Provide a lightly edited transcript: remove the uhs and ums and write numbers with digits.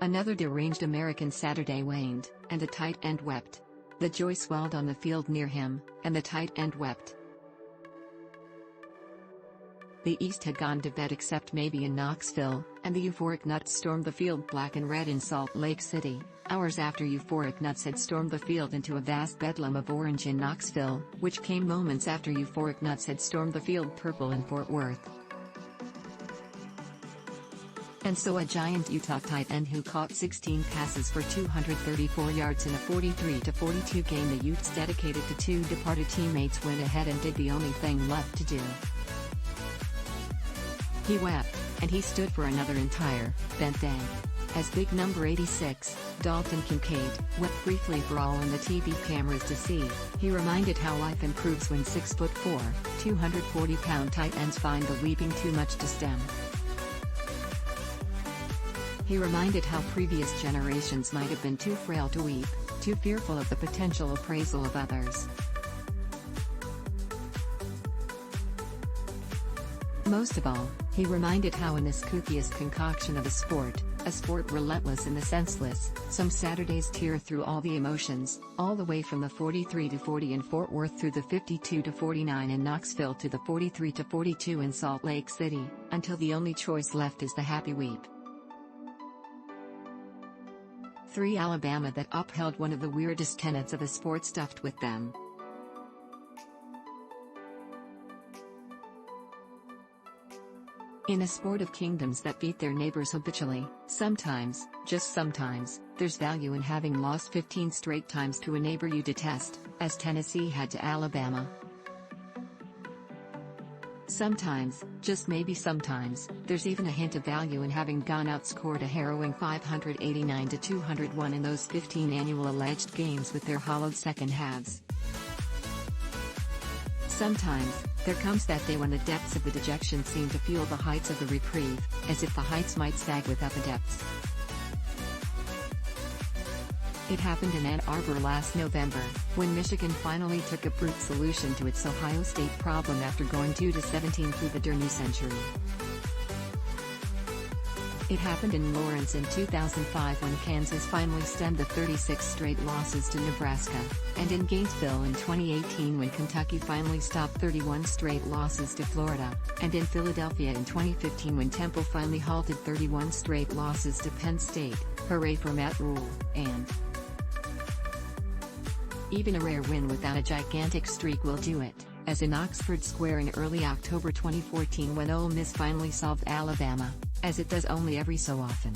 Another deranged American Saturday waned, and a tight end wept. The joy swelled on the field near him, and the tight end wept. The East had gone to bed except maybe in Knoxville, and the euphoric nuts stormed the field black and red in Salt Lake City, hours after euphoric nuts had stormed the field into a vast bedlam of orange in Knoxville, which came moments after euphoric nuts had stormed the field purple in Fort Worth. And so a giant Utah tight end who caught 16 passes for 234 yards in a 43-42 game the Utes dedicated to two departed teammates went ahead and did the only thing left to do. He wept, and he stood for another entire, bent day. As big number 86, Dalton Kincaid, wept briefly for all on the TV cameras to see, he reminded how life improves when 6'4", 240-pound tight ends find the weeping too much to stem. He reminded how previous generations might have been too frail to weep, too fearful of the potential appraisal of others. Most of all, he reminded how in this kookiest concoction of a sport relentless in the senseless, some Saturdays tear through all the emotions, all the way from the 43-40 in Fort Worth through the 52-49 in Knoxville to the 43-42 in Salt Lake City, until the only choice left is the happy weep. 3. Alabama that upheld one of the weirdest tenets of a sport stuffed with them. In a sport of kingdoms that beat their neighbors habitually, sometimes, just sometimes, there's value in having lost 15 straight times to a neighbor you detest, as Tennessee had to Alabama. Sometimes, just maybe sometimes, there's even a hint of value in having gone outscored a harrowing 589-201 in those 15 annual alleged games with their hollowed second halves. Sometimes, there comes that day when the depths of the dejection seem to feel the heights of the reprieve, as if the heights might sag without the depths. It happened in Ann Arbor last November, when Michigan finally took a brute solution to its Ohio State problem after going 2-17 through the new century. It happened in Lawrence in 2005 when Kansas finally stemmed the 36 straight losses to Nebraska, and in Gainesville in 2018 when Kentucky finally stopped 31 straight losses to Florida, and in Philadelphia in 2015 when Temple finally halted 31 straight losses to Penn State. Hooray for Matt Rhule, and even a rare win without a gigantic streak will do it, as in Oxford Square in early October 2014 when Ole Miss finally solved Alabama, as it does only every so often.